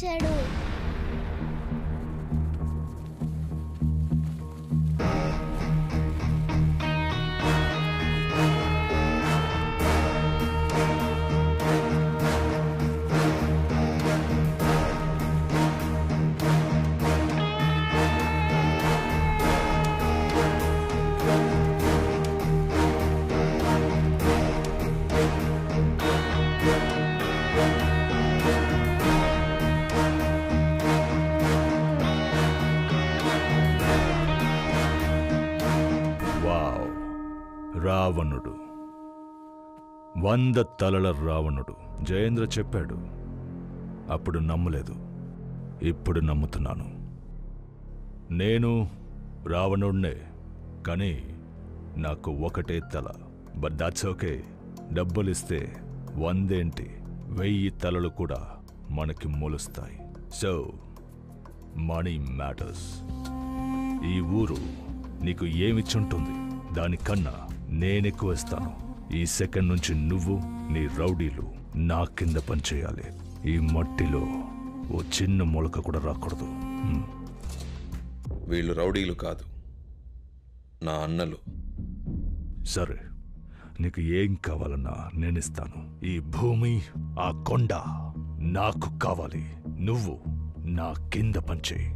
చెడు రావణుడు 100 తలల రావణుడు. జయేంద్ర చెప్పాడు, అప్పుడు నమ్మలేదు, ఇప్పుడు నమ్ముతున్నాను. నేను రావణుడినే, కానీ నాకు ఒకటే తల. But that's okay. డబ్బులిస్తే 100 ఏంటి, 1000 తలలు కూడా మనకి మొలుస్తాయి. So money matters. ఈ ఊరు నీకు ఏమిచ్చుంటుంది, దానికన్నా నేనెక్కువ ఇస్తాను. ఈ సెకండ్ నుంచి నువ్వు, నీ రౌడీలు నా కింద పనిచేయాలి. ఈ మట్టిలో ఓ చిన్న మొలక కూడా రాకూడదు. వీళ్ళు రౌడీలు కాదు, నా అన్నలు. సరే, నీకు ఏం కావాలన్నా నేనిస్తాను. ఈ భూమి, ఆ కొండ నాకు కావాలి. నువ్వు నా కింద పనిచేయి.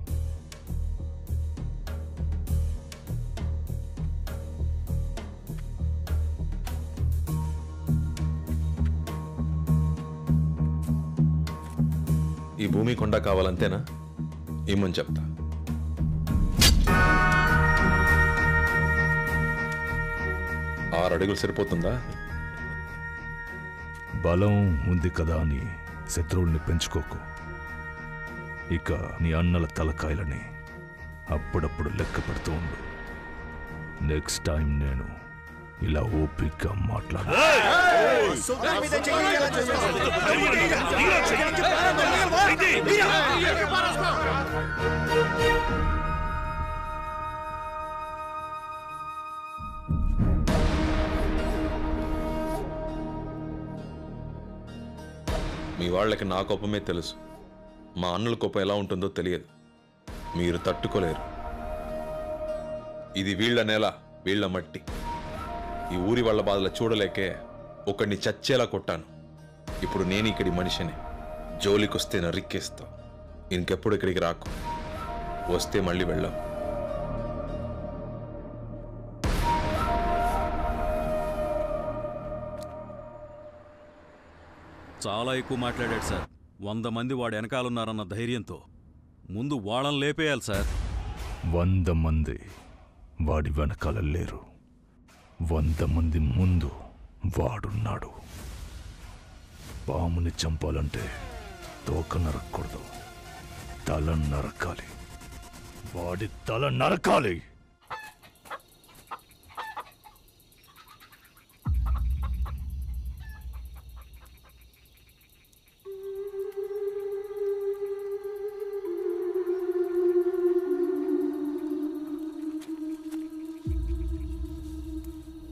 ఈ భూమి కొండ కావాలంతేనా? ఏమని చెప్తా. 6 అడుగులు సరిపోతుందా? బలం ఉంది కదా అని శత్రువుల్ని పెంచుకోకు. ఇక నీ అన్నల తలకాయలని అప్పుడప్పుడు లెక్క పెడుతూ ఉండు. నెక్స్ట్ టైం నేను ఇలా ఓపికగా మాట్లాడు. మీ వాళ్ళకి నా కోపమే తెలుసు, మా అన్నల కోపం ఎలా ఉంటుందో తెలియదు. మీరు తట్టుకోలేరు. ఇది వీళ్ల నేల, వీళ్ల మట్టి. ఈ ఊరి వాళ్ళ బాధలు చూడలేకే ఒకడిని చచ్చేలా కొట్టాను. ఇప్పుడు నేను ఇక్కడి మనిషిని. జోలికొస్తే నరిక్కేస్తా. ఇంకెప్పుడు ఇక్కడికి రాకు. వస్తే మళ్ళీ వెళ్ళాం. చాలా ఎక్కువ మాట్లాడాడు సార్. 100 మంది వాడు వెనకాలన్నారన్న ధైర్యంతో ముందు వాళ్ళని లేపేయాలి సార్. 100 మంది వాడి వెనకాల లేరు. 100 మంది ముందు వాడున్నాడు. పాముని చంపాలంటే తోక నరకూడదు, తల నరకాలి. వాడి తల నరకాలి.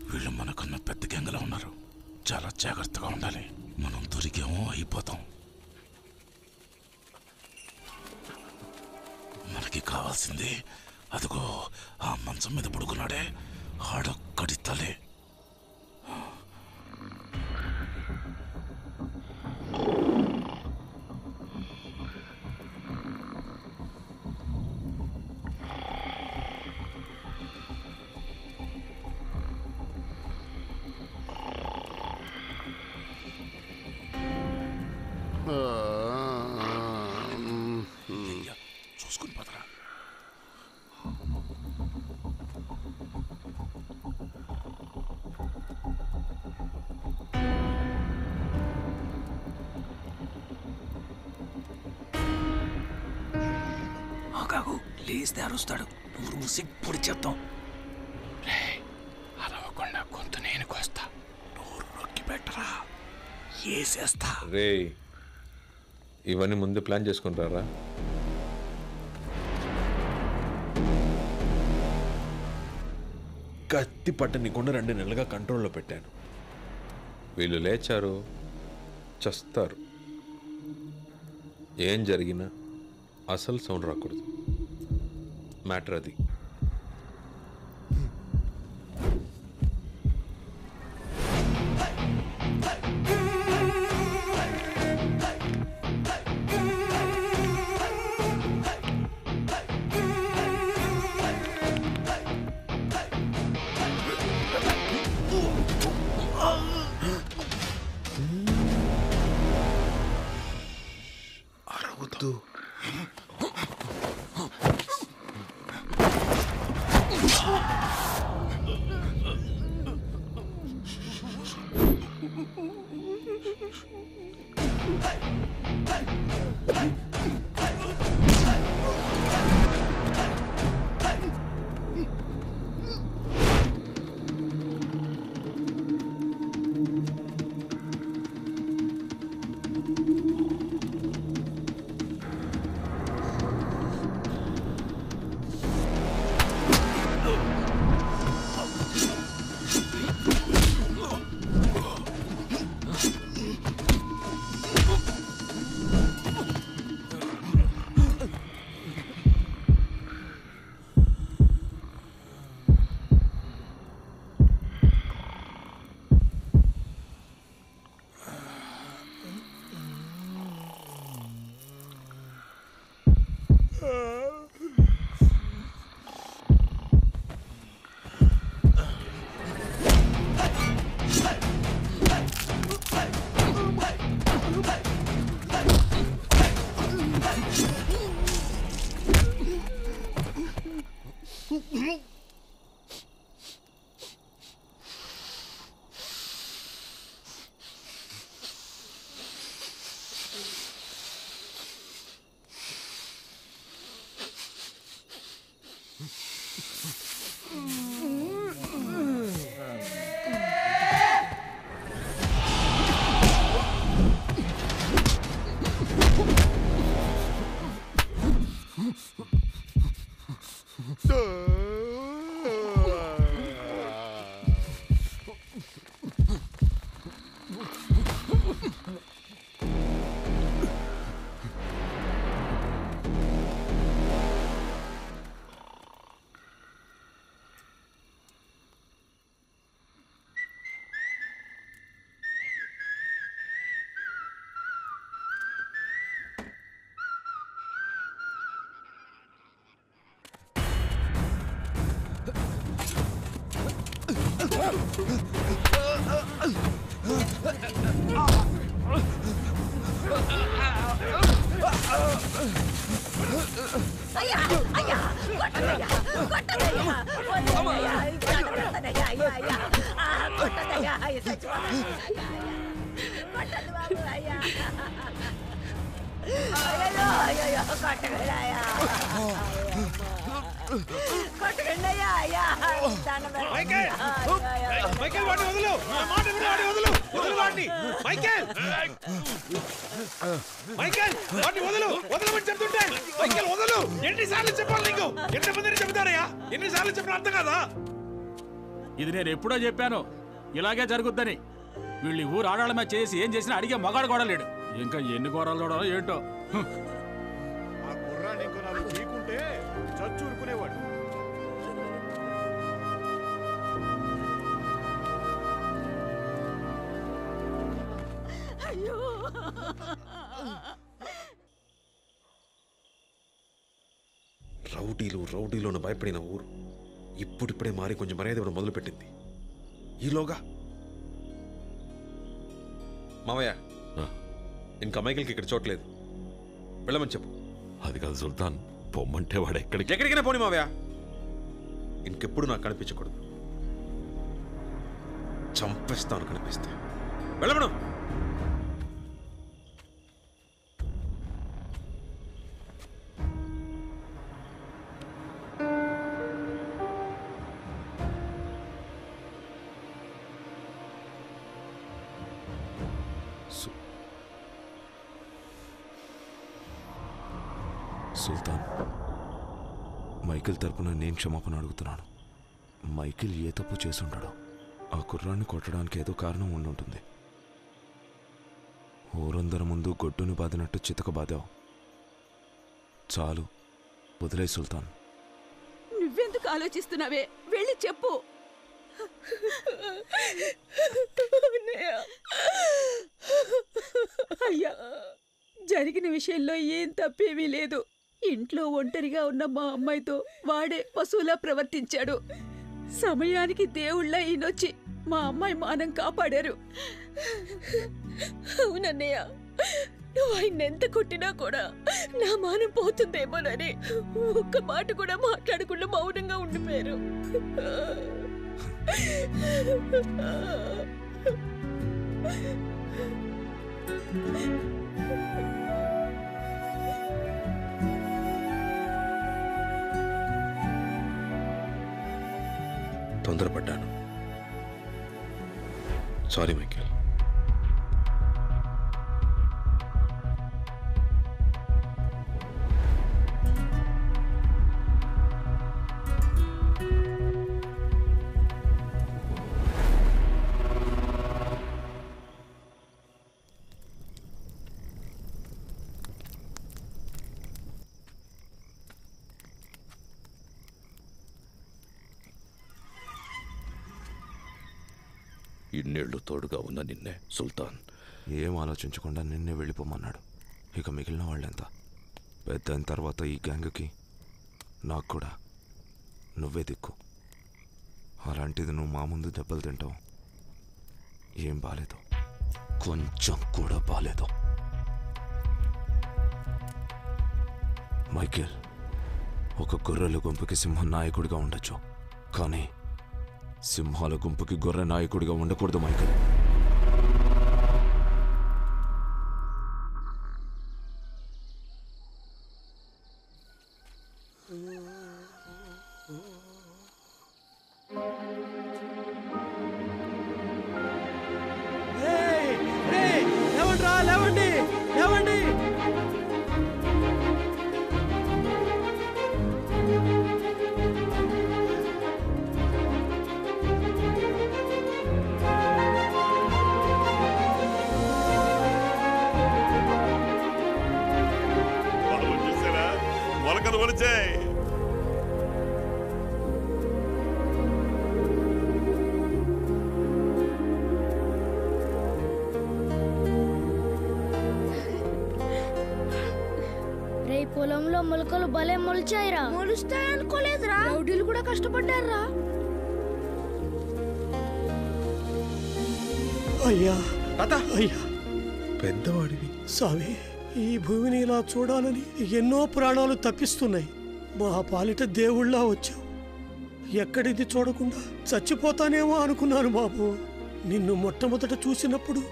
వీళ్ళు మనకన్నా పెద్ద గంగలా ఉన్నారు. చాలా జాగ్రత్తగా ఉండాలి. మనం దొరికేమో అయిపోతాం. మనకి కావాల్సింది అదిగో ఆ మంచం మీద పడుకున్నాడే, ఆడొక్కడి తలే. చూసుకుని పదరా. కాకు లేస్తే అరుస్తాడు. ఊరు మూసి పొడి చేద్దాం. అరవకుండా గొంతు నేను కోస్తా. నోరు నొక్కి పెట్టరా, ఏసేస్తా. రే, ఇవన్నీ ముందే ప్లాన్ చేసుకుంటారా? కత్తి పట్టనికుండా 2 నెలలుగా కంట్రోల్లో పెట్టాను. వీళ్ళు లేచారు, చస్తారు. ఏం జరిగినా అసలు సౌండ్ రాకూడదు. మ్యాటర్ అది. అరవద్దు. ఇది నేను ఎప్పుడో చెప్పాను ఇలాగే జరుగుద్దని. వీళ్ళు ఈ ఊరు ఆడాళ్ళ మీద చేసి ఏం చేసినా అడిగే మగాడు కూడా లేడు. ఇంకా ఎన్ని ఘోరాలు చూడాలో ఏంటో. ఆ కుర్రాన్ని ఇంకో నాలుగు చీకుంటే చచ్చూరుకునేవాడు. రౌడీలోను భయపడిన ఊరు ఇప్పుడిప్పుడే మారి కొంచెం మర్యాద ఇవ్వడం మొదలుపెట్టింది. ఈలోగా మావయ్య ఇంకా మైకిల్కి ఇక్కడ చోట్లేదు, వెళ్ళమని చెప్పు. అది కాదు సుల్తాన్, పొమ్మంటే వాడు ఎక్కడికైనా పోనీ మావయ్య, ఇంకెప్పుడు నాకు కనిపించకూడదు. చంపేస్తాను కనిపిస్తే. వెళ్ళమను. సుల్తాన్, మైకిల్ తరపున నేను క్షమాపణ అడుగుతున్నాను. మైకిల్ ఏ తప్పు చేసుంటాడో. ఆ కుర్రాన్ని కొట్టడానికి ఏదో కారణం ఉండుంటుంది. ఊరందరి ముందు గొడ్డును బాదినట్టు చితక బాదావు. చాలు, వదిలే సుల్తాన్. నువ్వెందుకు ఆలోచిస్తున్నావే? వెళ్ళి చెప్పు. అయ్యా, జరిగిన విషయంలో ఏం తప్పేమీ లేదు. ఇంట్లో ఒంటరిగా ఉన్న మా అమ్మాయితో వాడే పశువులా ప్రవర్తించాడు. సమయానికి దేవుళ్ళ ఈయనొచ్చి మా అమ్మాయి మానం కాపాడారు. అవునన్నయ్య, నువ్వు ఆయన ఎంత కొట్టినా కూడా నా మానం పోతుందేమోనని ఒక్క మాట కూడా మాట్లాడకుండా మౌనంగా ఉండిపోయారు. తొందరపడ్డాను. Sorry Michael. ఇన్నేళ్లు తోడుగా ఉన్న నిన్నే సుల్తాన్ ఏం ఆలోచించకుండా నిన్నే వెళ్ళిపోమన్నాడు. ఇక మిగిలిన వాళ్ళెంత? పెద్ద అయిన తర్వాత ఈ గ్యాంగ్కి నాకు కూడా నువ్వే దిక్కు. అలాంటిది నువ్వు మా ముందు దెబ్బలు తింటావు. ఏం బాలేదు, కొంచెం కూడా బాలేదు. మైకేల్, ఒక గొర్రెల గుంపుకి సింహం నాయకుడిగా ఉండొచ్చు, కానీ సింహాల గుంపుకి గొర్రె నాయకుడిగా ఉండకూడదు మైకేల్. లేవండి, లేవండి. చూసారా, మొలకలు మొలిచాయి. పొలంలో మొలకలు భలే మొలిచాయిరా. మొలుస్తాయనుకోలేదురా. రౌడీలు కూడా కష్టపడ్డారా. అయ్యా, అయ్యా, పెద్దవాడివి. స్వామి, ఈ భూమిని ఇలా చూడాలని ఎన్నో ప్రాణాలు తప్పిస్తున్నాయి. మా పాలిట దేవుళ్ళా వచ్చావు. ఎక్కడిది చూడకుండా చచ్చిపోతానేమో అనుకున్నాను బాబు. నిన్ను మొట్టమొదట చూసినప్పుడు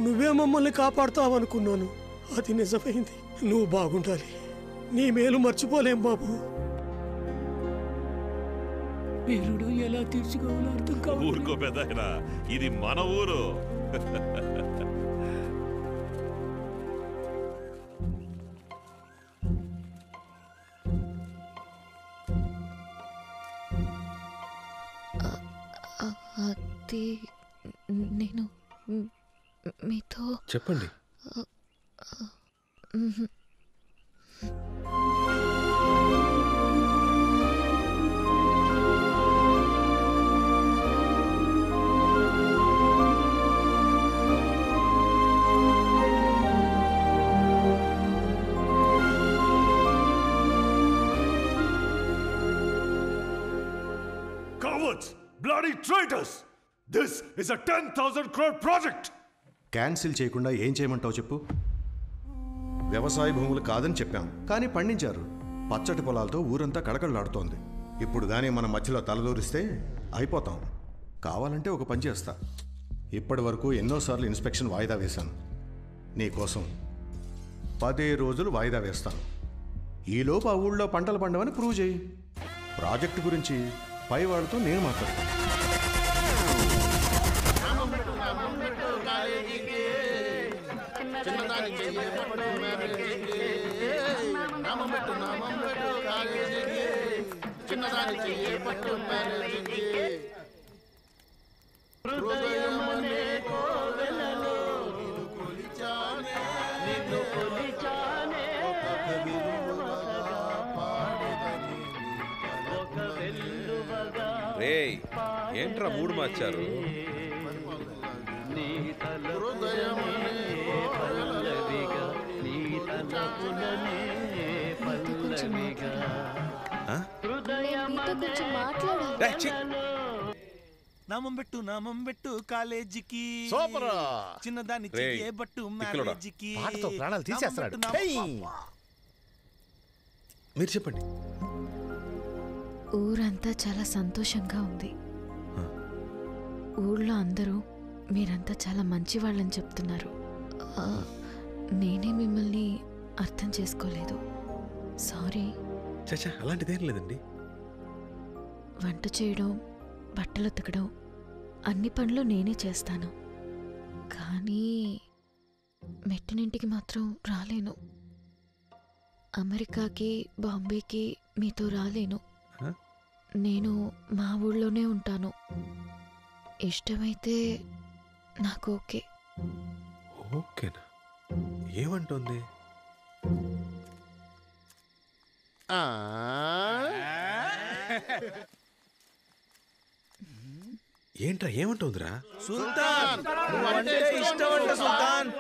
నువ్వే మమ్మల్ని కాపాడుతావనుకున్నాను. అది నిజమైంది. నువ్వు బాగుండాలి. నీ మేలు మర్చిపోలేం బాబు. పేరుడు ఎలా తీర్చుకోవాలో అర్థం కాదు. ఊరుకో పెద్దాయనా, ఇది మన ఊరు. అది నేను మీతో చెప్పండి. Cowards! Bloody traitors! This is a 10,000 crore project! Cancel చేయకుండా ఏం చేయమంటావు చెప్పు. వ్యవసాయ భూములు కాదని చెప్పాం, కానీ పండించారు. పచ్చటి పొలాలతో ఊరంతా కళకళలాడుతోంది. ఇప్పుడు కానీ మన మధ్యలో తలదూరిస్తే అయిపోతాం. కావాలంటే ఒక పని చేస్తా. ఇప్పటి వరకు ఎన్నోసార్లు ఇన్స్పెక్షన్ వాయిదా వేశాను. నీకోసం 10 రోజులు వాయిదా వేస్తాను. ఈలోపు ఆ ఊళ్ళో పంటలు పండవని ప్రూవ్ చేయి. ప్రాజెక్టు గురించి పై వాళ్ళతో నేను మాట్లాడతాను. రేయ్ ఏంట్రా మూడు మార్చారు? నామం పెట్టు కాలేజీకి చిన్నదాన్ని రేయ్, బట్టు తిక్కలోడా. మ్యారేజీకి పాటతో ప్రాణాలు తీసేస్తున్నాడు. మీరు చెప్పండి. ఊరంతా చాలా సంతోషంగా ఉంది. ఊళ్ళో అందరూ మీరంతా చాలా మంచి వాళ్ళని చెప్తున్నారు. నేనే మిమ్మల్ని అర్థం చేసుకోలేదు. సారీ. చచ్చా అలాంటిదేం లేదండి. వంట చేయడం, బట్టలు ఉతకడం అన్ని పనులు నేనే చేస్తాను. కానీ మెట్టినింటికి మాత్రం రాలేను. అమెరికాకి, బాంబేకి మీతో రాలేను. నేను మా ఊళ్ళోనే ఉంటాను. ఇష్టమైతే నాకు ఓకే. ఓకేనా? ఏమంటుంది? ఏంట్రా ఏమంటుందిరా? సుల్తాన్ నువ్వంటే ఇష్టం సుల్తాన్.